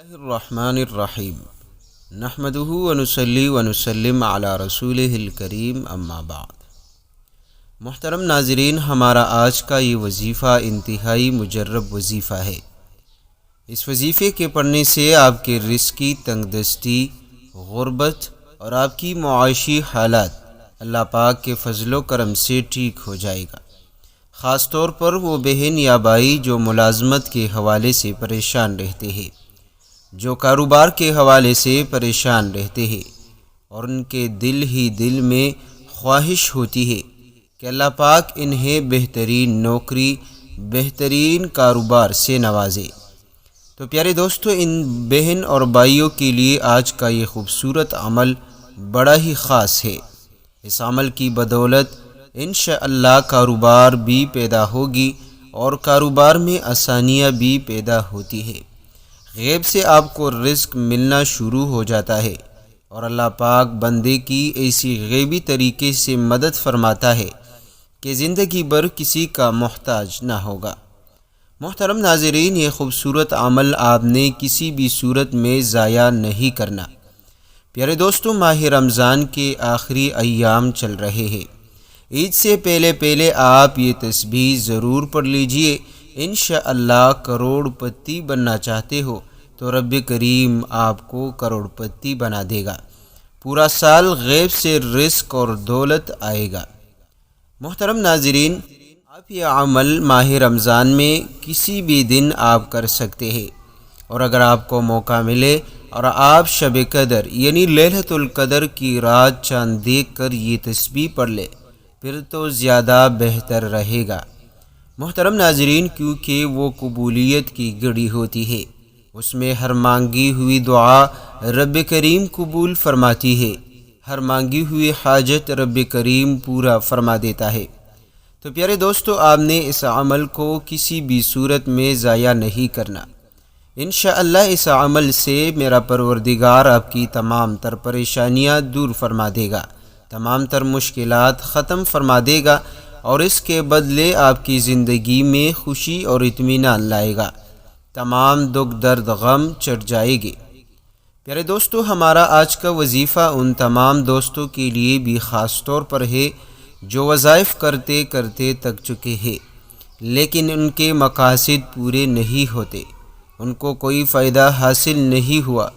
اللہ الرحمن الرحیم نحمدہ ونصلی ونسلم علی رسولہ الکریم اما بعد۔ محترم ناظرین، ہمارا آج کا یہ وظیفہ انتہائی مجرب وظیفہ ہے۔ اس وظیفے کے پڑھنے سے آپ کے رزق کی تنگ دستی، غربت اور آپ کی معاشی حالات اللہ پاک کے فضل و کرم سے ٹھیک ہو جائے گا۔ خاص طور پر وہ بہن یا بھائی جو ملازمت کے حوالے سے پریشان رہتے ہیں، جو کاروبار کے حوالے سے پریشان رہتے ہیں، اور ان کے دل میں خواہش ہوتی ہے کہ اللہ پاک انہیں بہترین نوکری، بہترین کاروبار سے نوازے۔ تو پیارے دوستو، ان بہن اور بھائیوں کے لیے آج کا یہ خوبصورت عمل بڑا ہی خاص ہے۔ اس عمل کی بدولت انشاءاللہ کاروبار بھی پیدا ہوگی اور کاروبار میں آسانیاں بھی پیدا ہوتی ہے۔ غیب سے آپ کو رزق ملنا شروع ہو جاتا ہے اور اللہ پاک بندے کی ایسی غیبی طریقے سے مدد فرماتا ہے کہ زندگی بھر کسی کا محتاج نہ ہوگا۔ محترم ناظرین، یہ خوبصورت عمل آپ نے کسی بھی صورت میں ضائع نہیں کرنا۔ پیارے دوستو، ماہ رمضان کے آخری ایام چل رہے ہیں۔ عید سے پہلے آپ یہ تسبیح ضرور پڑھ لیجئے۔ انشاءاللہ کروڑ پتی بننا چاہتے ہو تو رب کریم آپ کو کروڑ پتی بنا دے گا۔ پورا سال غیب سے رزق اور دولت آئے گا۔ محترم ناظرین، آپ یہ عمل ماہ رمضان میں کسی بھی دن آپ کر سکتے ہیں، اور اگر آپ کو موقع ملے اور آپ شب قدر یعنی لیلۃ القدر کی رات چاند دیکھ کر یہ تسبیح پڑھ لے پھر تو زیادہ بہتر رہے گا۔ محترم ناظرین، کیونکہ وہ قبولیت کی گھڑی ہوتی ہے، اس میں ہر مانگی ہوئی دعا رب کریم قبول فرماتی ہے، ہر مانگی ہوئی حاجت رب کریم پورا فرما دیتا ہے۔ تو پیارے دوستو، آپ نے اس عمل کو کسی بھی صورت میں ضائع نہیں کرنا۔ انشاءاللہ اس عمل سے میرا پروردگار آپ کی تمام تر پریشانیاں دور فرما دے گا، تمام تر مشکلات ختم فرما دے گا، اور اس کے بدلے آپ کی زندگی میں خوشی اور اطمینان لائے گا، تمام دکھ درد غم چٹ جائے گے۔ پیارے دوستو، ہمارا آج کا وظیفہ ان تمام دوستوں کے لیے بھی خاص طور پر ہے جو وظائف کرتے کرتے تک چکے ہیں، لیکن ان کے مقاصد پورے نہیں ہوتے، ان کو کوئی فائدہ حاصل نہیں ہوا۔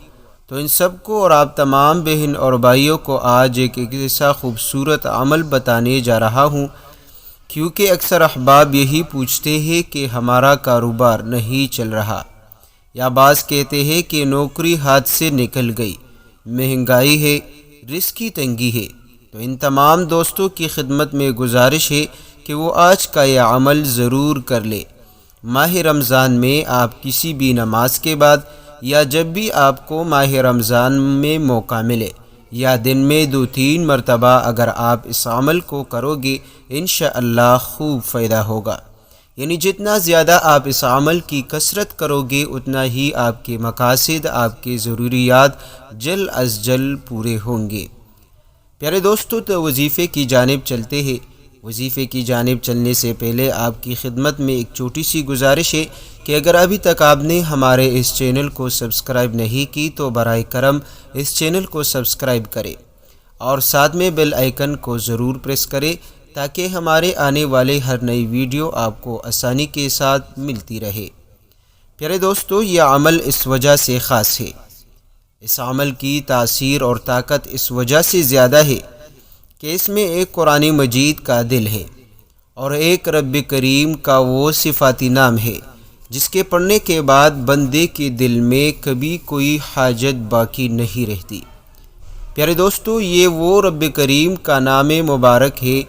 تو ان سب کو اور آپ تمام بہن اور بھائیوں کو آج ایک ایسا خوبصورت عمل بتانے جا رہا ہوں، کیونکہ اکثر احباب یہی پوچھتے ہیں کہ ہمارا کاروبار نہیں چل رہا، یا بعض کہتے ہیں کہ نوکری ہاتھ سے نکل گئی، مہنگائی ہے، رزق کی تنگی ہے۔ تو ان تمام دوستوں کی خدمت میں گزارش ہے کہ وہ آج کا یہ عمل ضرور کر لے۔ ماہ رمضان میں آپ کسی بھی نماز کے بعد یا جب بھی آپ کو ماہ رمضان میں موقع ملے، یا دن میں 2-3 مرتبہ اگر آپ اس عمل کو کرو گے، انشاءاللہ خوب فائدہ ہوگا۔ یعنی جتنا زیادہ آپ اس عمل کی کثرت کرو گے، اتنا ہی آپ کے مقاصد، آپ کے ضروریات جلد از جلد پورے ہوں گے۔ پیارے دوستو، تو وظیفے کی جانب چلتے ہیں۔ وظیفے کی جانب چلنے سے پہلے آپ کی خدمت میں ایک چھوٹی سی گزارش ہے کہ اگر ابھی تک آپ نے ہمارے اس چینل کو سبسکرائب نہیں کی تو برائے کرم اس چینل کو سبسکرائب کریں اور ساتھ میں بیل آئیکن کو ضرور پریس کریں تاکہ ہمارے آنے والے ہر نئی ویڈیو آپ کو آسانی کے ساتھ ملتی رہے۔ پیارے دوستو، یہ عمل اس وجہ سے خاص ہے، اس عمل کی تاثیر اور طاقت اس وجہ سے زیادہ ہے کہ اس میں ایک قرآن مجید کا دل ہے اور ایک رب کریم کا وہ صفاتی نام ہے جس کے پڑھنے کے بعد بندے کے دل میں کبھی کوئی حاجت باقی نہیں رہتی۔ پیارے دوستو، یہ وہ رب کریم کا نام مبارک ہے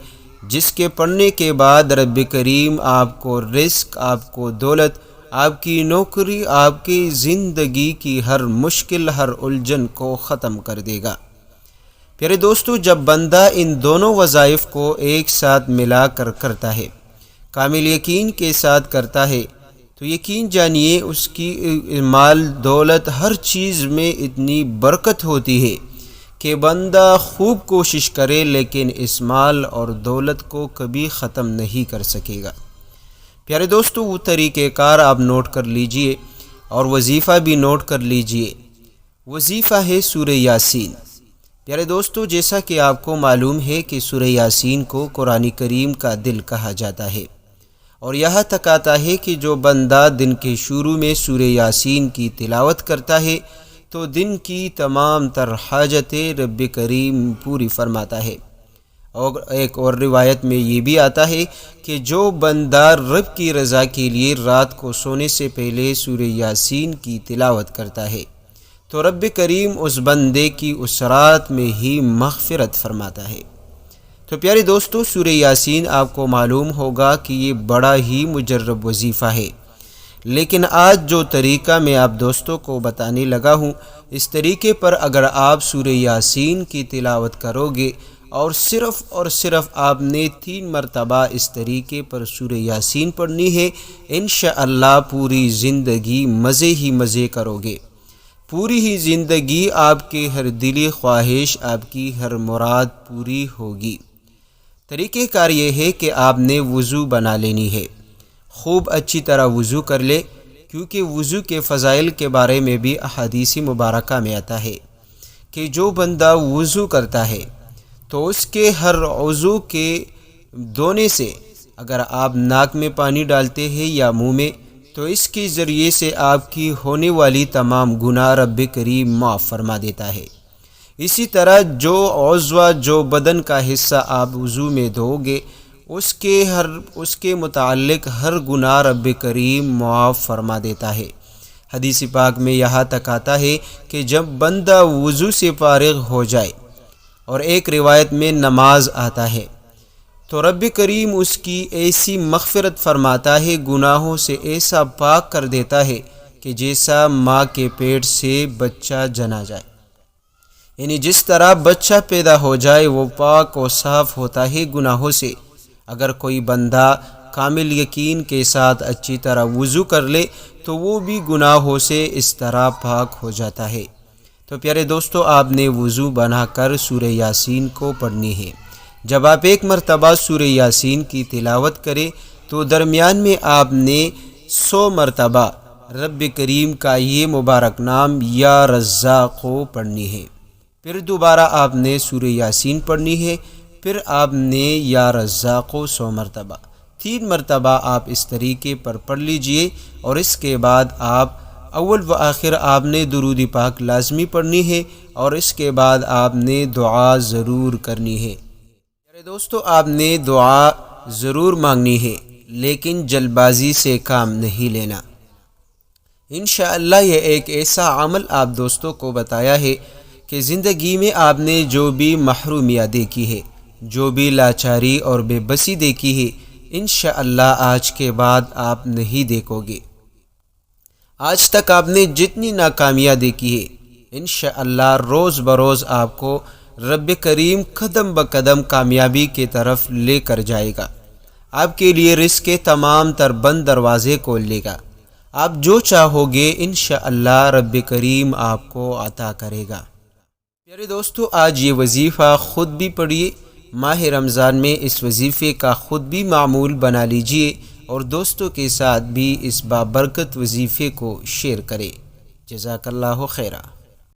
جس کے پڑھنے کے بعد رب کریم آپ کو رزق، آپ کو دولت، آپ کی نوکری، آپ کی زندگی کی ہر مشکل، ہر الجھن کو ختم کر دے گا۔ پیارے دوستو، جب بندہ ان دونوں وظائف کو ایک ساتھ ملا کر کرتا ہے، کامل یقین کے ساتھ کرتا ہے، تو یقین جانیے اس کی مال دولت ہر چیز میں اتنی برکت ہوتی ہے کہ بندہ خوب کوشش کرے لیکن اس مال اور دولت کو کبھی ختم نہیں کر سکے گا۔ پیارے دوستو، وہ طریقہ کار آپ نوٹ کر لیجئے۔ اور وظیفہ بھی نوٹ کر لیجئے۔ وظیفہ ہے سورہ یاسین۔ پیارے دوستو، جیسا کہ آپ کو معلوم ہے کہ سورہ یاسین کو قرآن کریم کا دل کہا جاتا ہے، اور یہاں تک آتا ہے کہ جو بندہ دن کے شروع میں سورہ یاسین کی تلاوت کرتا ہے تو دن کی تمام تر حاجتیں رب کریم پوری فرماتا ہے۔ اور ایک اور روایت میں یہ بھی آتا ہے کہ جو بندہ رب کی رضا کے لیے رات کو سونے سے پہلے سورہ یاسین کی تلاوت کرتا ہے تو رب کریم اس بندے کی اس رات میں ہی مغفرت فرماتا ہے۔ تو پیارے دوستو، سورہ یاسین آپ کو معلوم ہوگا کہ یہ بڑا ہی مجرب وظیفہ ہے، لیکن آج جو طریقہ میں آپ دوستوں کو بتانے لگا ہوں، اس طریقے پر اگر آپ سورہ یاسین کی تلاوت کرو گے اور صرف آپ نے 3 مرتبہ اس طریقے پر سورہ یاسین پڑھنی ہے، انشاءاللہ پوری زندگی مزے ہی مزے کرو گے۔ پوری ہی زندگی آپ کے ہر دلی خواہش، آپ کی ہر مراد پوری ہوگی۔ طریقہ کار یہ ہے کہ آپ نے وضو بنا لینی ہے، خوب اچھی طرح وضو کر لے، کیونکہ وضو کے فضائل کے بارے میں بھی احادیث مبارکہ میں آتا ہے کہ جو بندہ وضو کرتا ہے تو اس کے ہر عضو کے دھونے سے، اگر آپ ناک میں پانی ڈالتے ہیں یا منہ میں، تو اس کے ذریعے سے آپ کی ہونے والی تمام گناہ رب کریم معاف فرما دیتا ہے۔ اسی طرح جو عضو، جو بدن کا حصہ آپ وضو میں دھو گے، اس کے متعلق ہر گناہ رب کریم معاف فرما دیتا ہے۔ حدیث پاک میں یہاں تک آتا ہے کہ جب بندہ وضو سے فارغ ہو جائے، اور ایک روایت میں نماز آتا ہے، تو رب کریم اس کی ایسی مغفرت فرماتا ہے، گناہوں سے ایسا پاک کر دیتا ہے کہ جیسا ماں کے پیٹ سے بچہ جنا جائے، یعنی جس طرح بچہ پیدا ہو جائے وہ پاک و صاف ہوتا ہے گناہوں سے۔ اگر کوئی بندہ کامل یقین کے ساتھ اچھی طرح وضو کر لے تو وہ بھی گناہوں سے اس طرح پاک ہو جاتا ہے۔ تو پیارے دوستو، آپ نے وضو بنا کر سورہ یاسین کو پڑھنی ہے۔ جب آپ ایک مرتبہ سورہ یاسین کی تلاوت کریں تو درمیان میں آپ نے 100 مرتبہ رب کریم کا یہ مبارک نام یا رزاق کو پڑھنی ہے۔ پھر دوبارہ آپ نے سورہ یاسین پڑھنی ہے، پھر آپ نے یا رزاق کو 100 مرتبہ، 3 مرتبہ آپ اس طریقے پر پڑھ لیجئے، اور اس کے بعد آپ اول و آخر آپ نے درود پاک لازمی پڑھنی ہے، اور اس کے بعد آپ نے دعا ضرور کرنی ہے۔ میرے دوستو، آپ نے دعا ضرور مانگنی ہے، لیکن جلد بازی سے کام نہیں لینا۔ انشاءاللہ یہ ایک ایسا عمل آپ دوستوں کو بتایا ہے کہ زندگی میں آپ نے جو بھی محرومیت دیکھی ہے، جو بھی لاچاری اور بے بسی دیکھی ہے، انشاءاللہ آج کے بعد آپ نہیں دیکھو گے۔ آج تک آپ نے جتنی ناکامیاں دیکھی ہے، انشاءاللہ روز بروز آپ کو رب کریم قدم بقدم کامیابی کی طرف لے کر جائے گا۔ آپ کے لیے رزق کے تمام تر بند دروازے کھول لے گا۔ آپ جو چاہو گے انشاءاللہ رب کریم آپ کو عطا کرے گا۔ پیارے دوستو، آج یہ وظیفہ خود بھی پڑھیے، ماہ رمضان میں اس وظیفے کا خود بھی معمول بنا لیجئے، اور دوستوں کے ساتھ بھی اس بابرکت وظیفے کو شیئر کریں۔ جزاک اللہ خیرہ۔